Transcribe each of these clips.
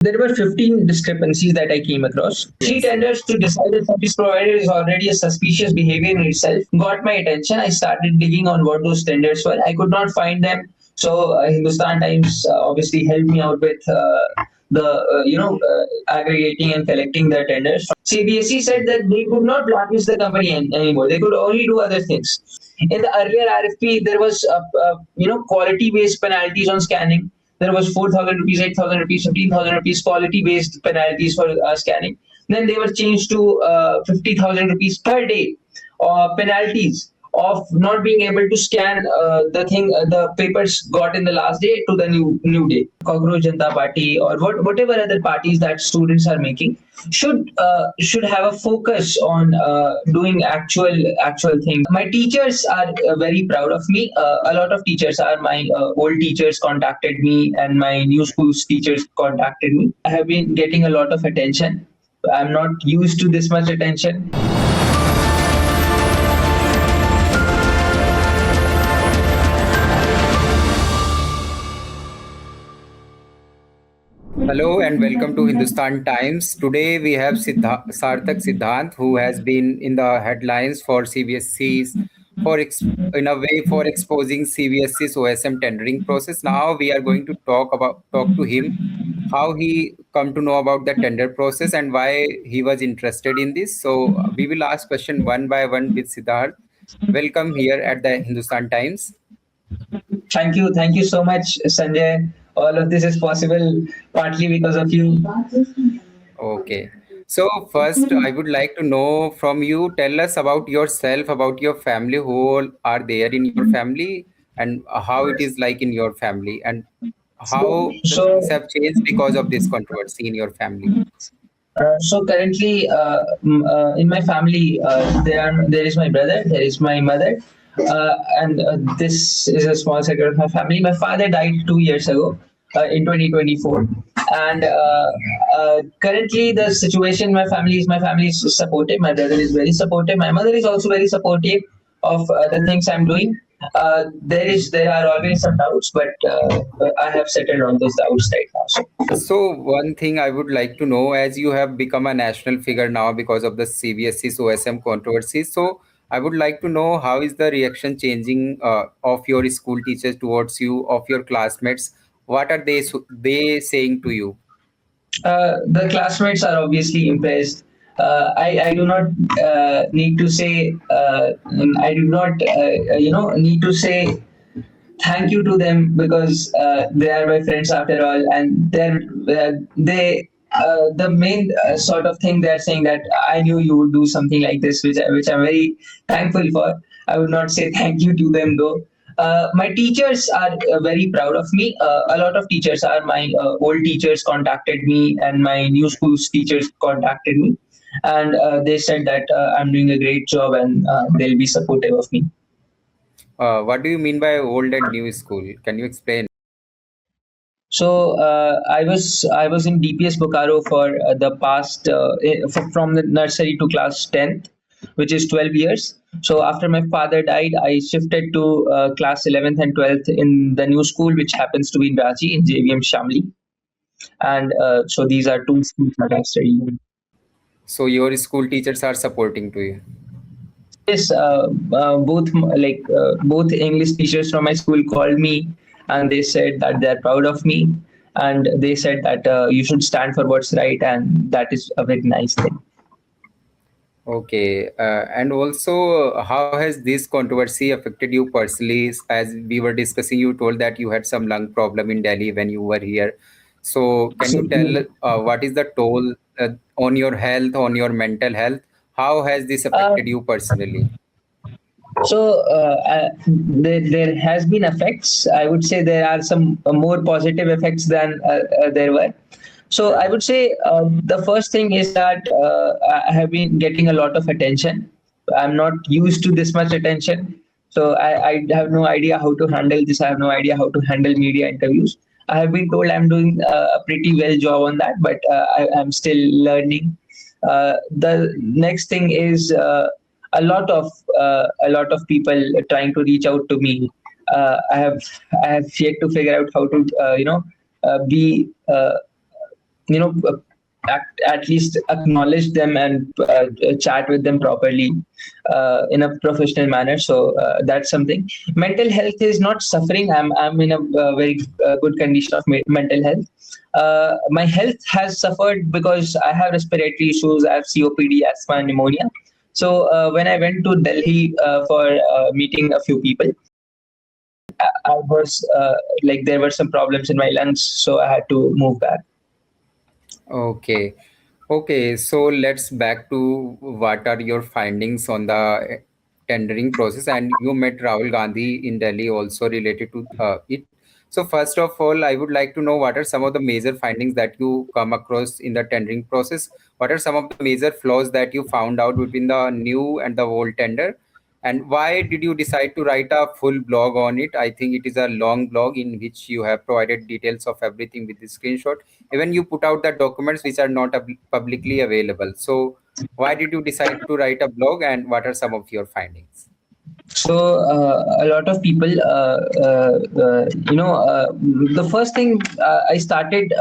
There were 15 discrepancies that I came across. Three tenders to decide if service provider is already a suspicious behavior in itself got my attention. I started digging on what those tenders were. I could not find them. So Hindustan Times obviously helped me out with the aggregating and collecting the tenders. CBSE said that they could not blacklist the company anymore. They could only do other things. In the earlier RFP, there was quality-based penalties on scanning. There was 4,000 rupees, 8,000 rupees, 15,000 rupees quality-based penalties for scanning. Then they were changed to 50,000 rupees per day penalties of not being able to scan the papers got in the last day to the new day. Cockroach Janta Party or whatever other parties that students are making should have a focus on doing actual things. My teachers are very proud of me. A lot of teachers are my old teachers contacted me, and my new school's teachers contacted me. I have been getting a lot of attention. I'm not used to this much attention. Hello and welcome to Hindustan Times. Today we have Sarthak Sidhant, who has been in the headlines for CBSE's in a way for exposing CBSE's OSM tendering process. Now we are going to talk to him how he come to know about the tender process and why he was interested in this. So we will ask question one by one with Siddharth. Welcome here at the Hindustan Times. Thank you so much, Sanjay. All of this is possible partly because of you. Okay. So first, I would like to know from you, tell us about yourself, about your family, who all are there in your family, and how it is like in your family, and how the So, things have changed because of this controversy in your family. so currently, in my family, there is my brother, there is my mother, and this is a small sector of my family. My father died 2 years ago, in 2024, and currently the situation in my family is supportive. My brother is very supportive. My mother is also very supportive of the things I'm doing. There are always some doubts, but I have settled all those doubts right now. So one thing I would like to know, as you have become a national figure now because of the CBSE's OSM controversy, so I would like to know how is the reaction changing of your school teachers towards you, of your classmates? What are they saying to you? The classmates are obviously impressed. I do not need to say I do not need to say thank you to them because they are my friends after all, and they the main sort of thing they're saying that I knew you would do something like this, which I'm very thankful for. I would not say thank you to them though. My teachers are very proud of me. A lot of teachers are my old teachers contacted me, and my new school's teachers contacted me, and they said that I'm doing a great job, and they'll be supportive of me. What do you mean by old and new school? Can you explain? So I was in DPS Bokaro for the past from the nursery to class 10th, which is 12 years. So after my father died, I shifted to class 11th and 12th in the new school, which happens to be in Ranchi in JVM Shamli. And so these are two schools that I studied in. So your school teachers are supporting to you. Yes, both English teachers from my school called me, and they said that they're proud of me, and they said that you should stand for what's right, and that is a very nice thing. Okay, and also, how has this controversy affected you personally? As we were discussing, you told that you had some lung problem in Delhi when you were here. So, can you tell what is the toll on your health, on your mental health? How has this Uh, affected you personally? so there has been effects. I would say there are some more positive effects than there were. So I would say the first thing is that I have been getting a lot of attention. I'm not used to this much attention. So I have no idea how to handle this. I have no idea how to handle media interviews. I have been told I'm doing a pretty well job on that, but I'm still learning. The next thing is a lot of people trying to reach out to me. I have yet to figure out how to be at least acknowledge them and chat with them properly in a professional manner. So that's something. Mental health is not suffering. I'm in a very good condition of mental health. My health has suffered because I have respiratory issues. I have COPD, asthma, pneumonia. So when I went to Delhi for meeting a few people, I was like there were some problems in my lungs, so I had to move back. Okay. Okay, so let's back to what are your findings on the tendering process, and you met Rahul Gandhi in Delhi also related to it. So first of all, I would like to know what are some of the major findings that you come across in the tendering process. What are some of the major flaws that you found out between the new and the old tender, and why did you decide to write a full blog on it? I think it is a long blog in which you have provided details of everything with the screenshot. Even you put out the documents which are not publicly available. So why did you decide to write a blog, and what are some of your findings? So a lot of people, the first thing I started,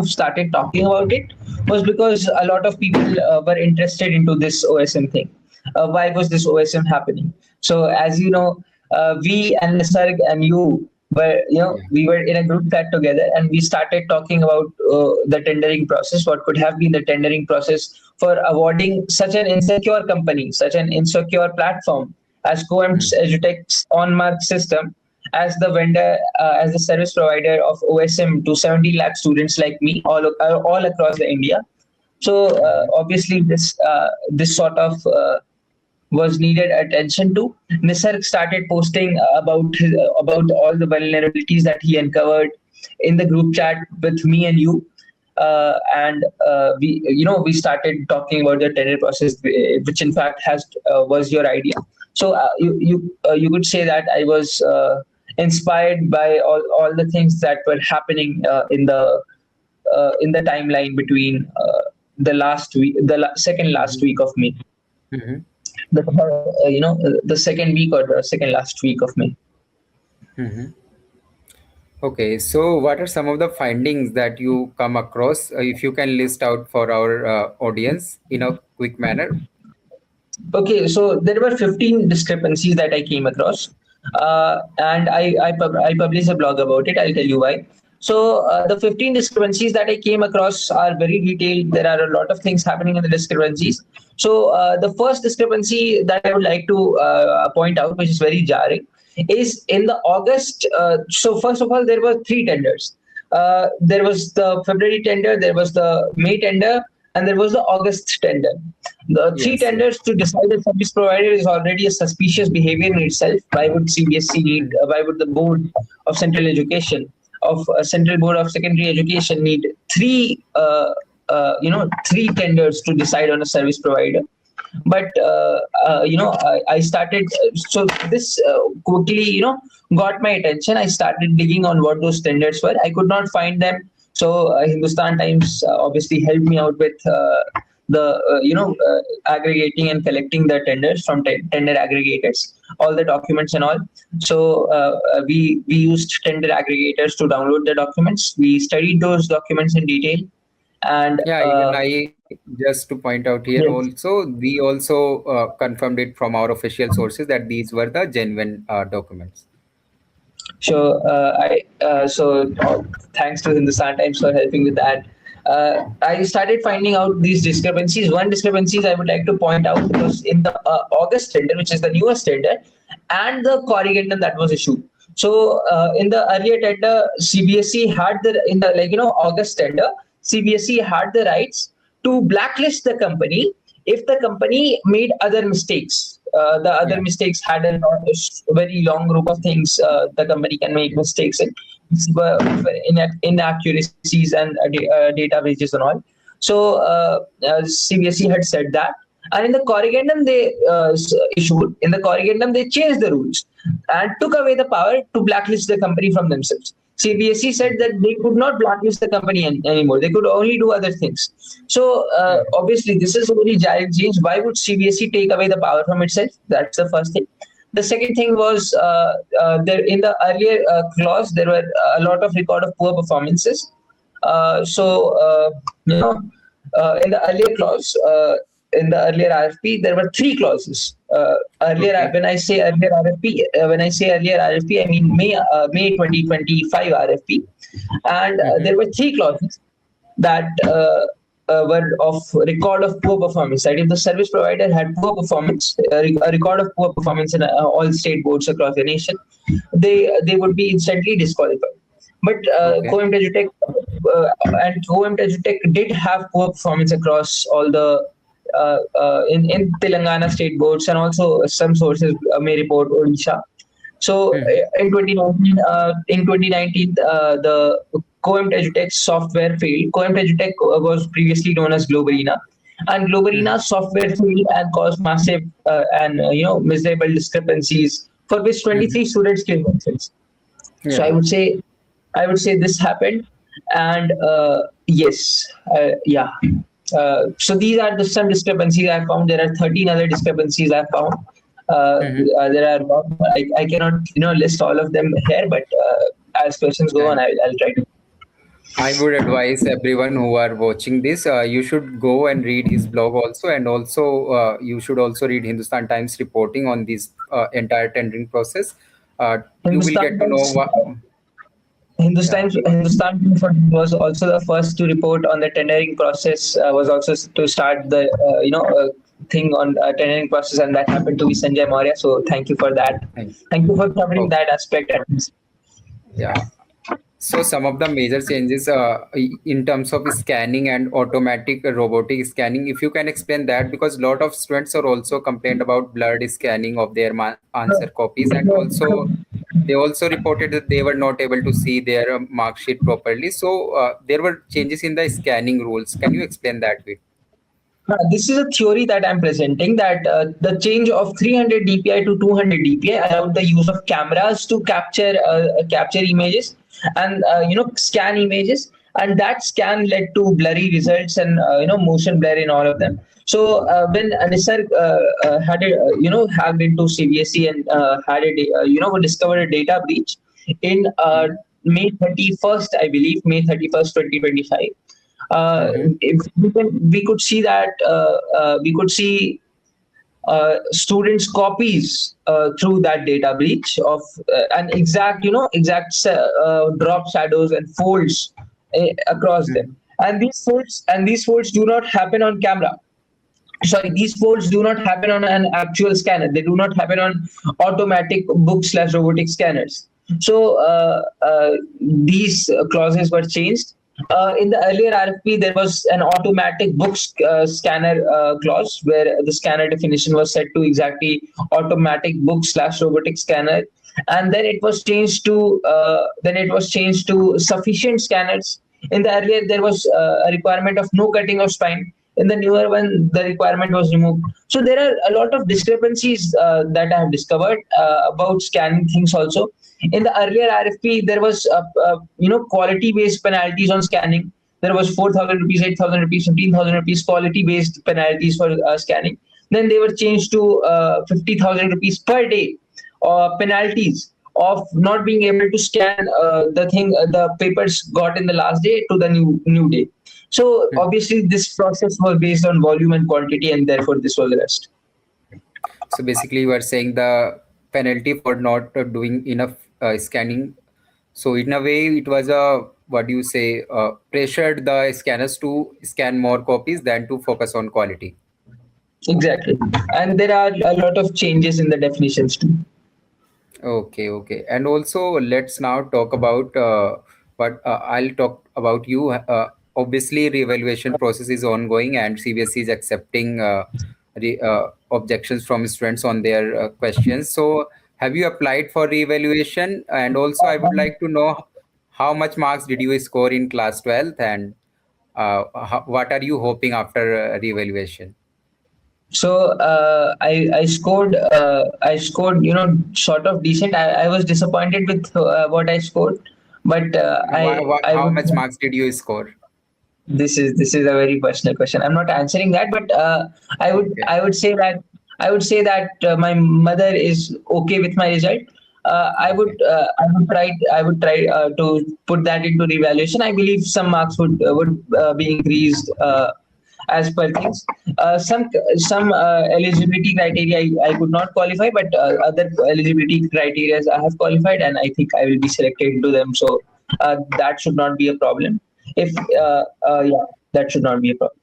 started talking about it was because a lot of people were interested into this OSM thing. Why was this OSM happening? So as you know, we and Nisarg and you were, Yeah. we were in a group chat together, and we started talking about the tendering process. What could have been the tendering process for awarding such an insecure company, such an insecure platform as Coam's Hmm. EduTech's on-mark system as the vendor, as the service provider of OSM to 70 lakh students like me all across the India. So obviously this sort of was needed attention to. Nisarg started posting about all the vulnerabilities that he uncovered in the group chat with me and you. And we started talking about the tender process, which in fact has was your idea. So you could say that I was inspired by all the things that were happening in the timeline between the last week, second last Hmm. week of May, Hmm. the second week or the second last week of May. Hmm. Okay, so what are some of the findings that you come across? If you can list out for our audience in a quick manner. Okay, so there were 15 discrepancies that I came across, and I published a blog about it. I'll tell you why. So the 15 discrepancies that I came across are very detailed. There are a lot of things happening in the discrepancies. So the first discrepancy that I would like to point out, which is very jarring, is in the August. So first of all, there were three tenders. There was the February tender, there was the May tender, and there was the August tender. The three Yes, yes. tenders to decide a service provider is already a suspicious behavior in itself. Why would CBSE need? Mhm. Why would the Board of Central Education, of Central Board of Secondary Education, need three tenders to decide on a service provider? But I started. So this quickly, got my attention. I started digging on what those tenders were. I could not find them. So Hindustan Times obviously helped me out with the aggregating and collecting the tenders from tender aggregators, all the documents and all. So we used tender aggregators to download the documents. We studied those documents in detail, and Yeah, even I, just to point out here yes. also, we also confirmed it from our official sources that these were the genuine documents. So thanks to Hindustan Times for helping with that. I started finding out these discrepancies. One discrepancies I would like to point out was in the August tender, which is the newest tender, and the corrigendum that was issued. So in the earlier tender, CBSE had the in the August tender, CBSE had the rights to blacklist the company if the company made other mistakes. The other Yeah. mistakes had a very long group of things the company can make mistakes in, inaccuracies and data breaches and all. So CBSE had said that. And in the corrigendum they issued, in the corrigendum they changed the rules and took away the power to blacklist the company from themselves. CBSE said that they could not blacklist the company anymore. They could only do other things. So Mhm. obviously, this is a very giant change. Why would CBSE take away the power from itself? That's the first thing. The second thing was there in the earlier clause there were a lot of record of poor performances. You know, in the earlier clause, in the earlier RFP, there were three clauses. Earlier, Okay. when I say earlier RFP, I mean May 2025 RFP, and Mm-hmm. there were three clauses that were of record of poor performance. That if the service provider had poor performance, a record of poor performance in all state boards across the nation, they would be instantly disqualified. But Okay. Coimbra Edutech and Coimbra Edutech did have poor performance across all the in Telangana state boards, and also some sources may report Odisha. So Mm-hmm. in 2019, the Coimbra Edutech software failed. Coimbra Edutech was previously known as Globalina, and Mm-hmm. Globalina's software failed and caused massive and miserable discrepancies for which Mm-hmm. 23 students came themselves. So Yeah. I would say this happened, and yes, yeah. So these are the some discrepancies I found. There are 13 other discrepancies I found. Mm-hmm. There are more. I cannot list all of them here, but as questions go on, And I'll try to. I would advise everyone who are watching this, you should go and read his blog also, and also you should also read Hindustan Times reporting on this entire tendering process. You will Hindustan get to know Times, what. Yeah, Hindustan Times was also the first to report on the tendering process. Was also to start the thing on tendering process, and that happened to be Sanjay Maurya. So thank you for that. thank Thank you for covering you. that aspect at least. Yeah. So some of the major changes in terms of scanning and automatic robotic scanning, if you can explain that, because a lot of students are also complained about blurred scanning of their answer copies, and also they also reported that they were not able to see their mark sheet properly. So there were changes in the scanning rules. Can you explain that way? This is a theory that I'm presenting, that the change of 300 dpi to 200 dpi allowed the use of cameras to capture images and scan images, and that scan led to blurry results and motion blur in all of them. So when Nisarga had a, hacked into CBSE and had a discovered a data breach in May 31st, I believe, May 31st, 2025. Mm-hmm. We could see that we could see students' copies through that data breach of an exact drop shadows and folds across them. And these folds do not happen on camera. Sorry, these folds do not happen on an actual scanner. They do not happen on automatic book/robotic scanners. So these clauses were changed. In the earlier RFP, there was an automatic scanner clause where the scanner definition was set to exactly automatic book/robotic scanner, and then it was changed to sufficient scanners. In the earlier, there was a requirement of no cutting of spine. In the newer one, the requirement was removed. So there are a lot of discrepancies that I have discovered about scanning things also. In the earlier RFP, there was quality based penalties on scanning. There was 4,000 rupees, 8,000 rupees, 15,000 rupees quality based penalties for scanning. Then they were changed to 50,000 rupees per day penalties of not being able to scan the papers got in the last day to the new day. So obviously this process was based on volume and quantity, and therefore this was rest. So basically, you are saying the penalty for not doing enough scanning. So in a way, it was a, what do you say, pressured the scanners to scan more copies than to focus on quality. Exactly. And there are a lot of changes in the definitions too. Okay, okay. And also, let's now talk about what I'll talk about you. Obviously, reevaluation process is ongoing, and CBSE is accepting objections from students on their questions. So, have you applied for reevaluation? And also, I would like to know how much marks did you score in class 12th, and what are you hoping after reevaluation? So I scored sort of decent. I was disappointed with what I scored, but I How would. much marks did you score? This is a very personal question. I'm not answering that, but Okay. I would say that my mother is okay with my result. I would try to put that into revaluation. I believe some marks would be increased as per things. Some eligibility criteria I could not qualify, but other eligibility criteria I have qualified, and I think I will be selected into them. So that should not be a problem. If yeah, that should not be a problem.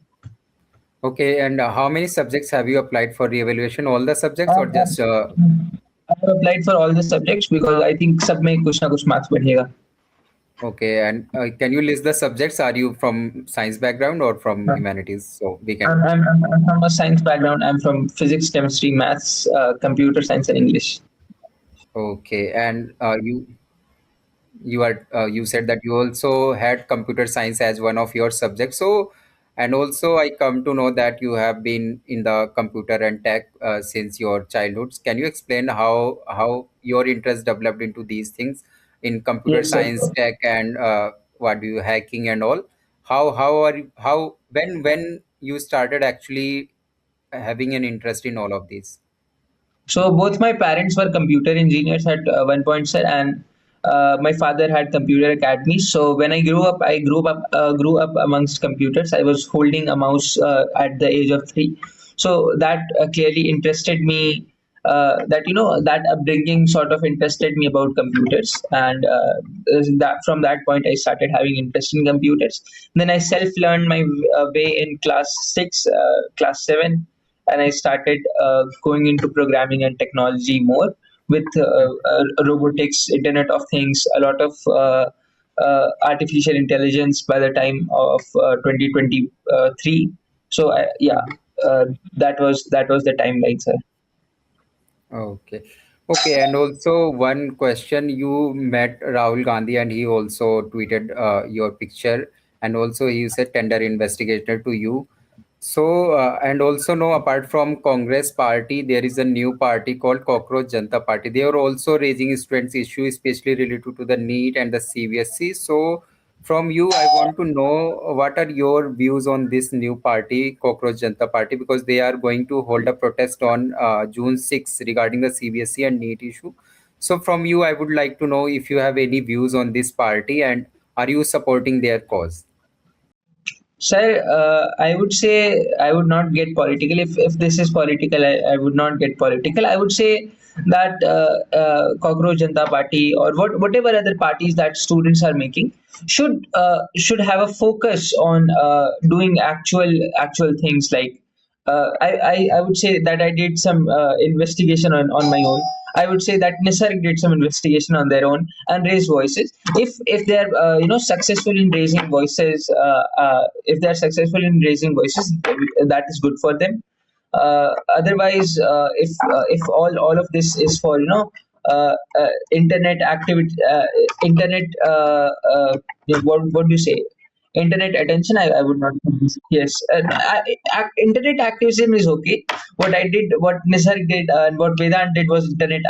Okay, and how many subjects have you applied for re-evaluation? All the subjects or just I have applied for all the subjects because I think सब में कुछ ना कुछ marks बढ़ेगा. okay? And can you list the subjects? Are you from science background or from humanities? So we can. I'm from a science background. I'm from physics, chemistry, maths, computer science, and English. Okay, and you said that you also had computer science as one of your subjects. So, and also I come to know that you have been in the computer and tech since your childhood. Can you explain how your interest developed into these things in computer Yes, sir. science, tech, and what do you hacking and all? How are you, how when you started actually having an interest in all of these? So both my parents were computer engineers at one point, sir, and my father had computer academy. So when I grew up amongst computers. I was holding a mouse at the age of 3. So that clearly interested me. That that upbringing sort of interested me about computers, and that from that point I started having interest in computers. Then I self learned my way in class 6, class 7, and I started going into programming and technology more with robotics, Internet of Things, a lot of artificial intelligence by the time of 2023. So yeah, that was the timeline, sir. Okay. Okay. And also one question, you met Rahul Gandhi and he also tweeted your picture, and also he said tender investigator to you. So, and also no, apart from Congress party, there is a new party called Cockroach Janta Party. They are also raising students issue, especially related to the NEET and the CBSE. So, from you, I want to know what are your views on this new party, Cockroach Janta Party, because they are going to hold a protest on June 6th regarding the CBSE and NEET issue. So, from you, I would like to know if you have any views on this party and are you supporting their cause? Sir, I would say I would not get political. If this is political, I would not get political. I would say that Cockroach Janta Party or whatever other parties that students are making should have a focus on doing actual things like I would say that I did some investigation on my own. I would say that Nisarga did some investigation on their own and raised voices. If they're successful in raising voices, if they're successful in raising voices, that is good for them. Otherwise, if all of this is for internet activity, internet what do you say? Internet attention, I would not. Yes, internet activism is okay. What Nisarg did, and what Vedant did was internet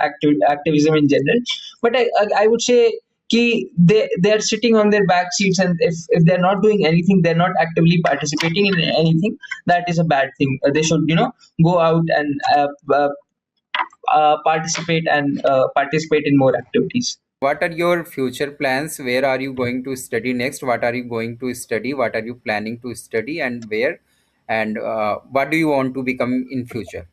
activism in general. But I would say they are sitting on their back seats, and if they're not doing anything, they're not actively participating in anything. That is a bad thing. They should go out and participate in more activities. What are your future plans? Where are you going to study next? What are you going to study? What are you planning to study and where? And what do you want to become in future?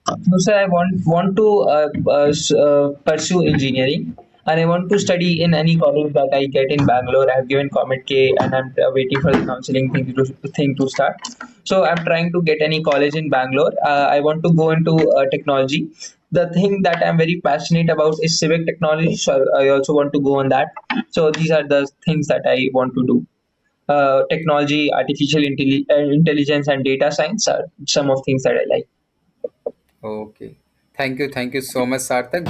No, sir, I want to pursue engineering, and I want to study in any college that I get in Bangalore. I have given Comet K, and I'm waiting for the counseling thing to start. So I'm trying to get any college in Bangalore. I want to go into technology. The thing that I'm very passionate about is civic technology, so I also want to go on that. So these are the things that I want to do. Technology, artificial intelligence, and data science are some of things that I like. Okay. Thank you. Thank you so much, Sarthak.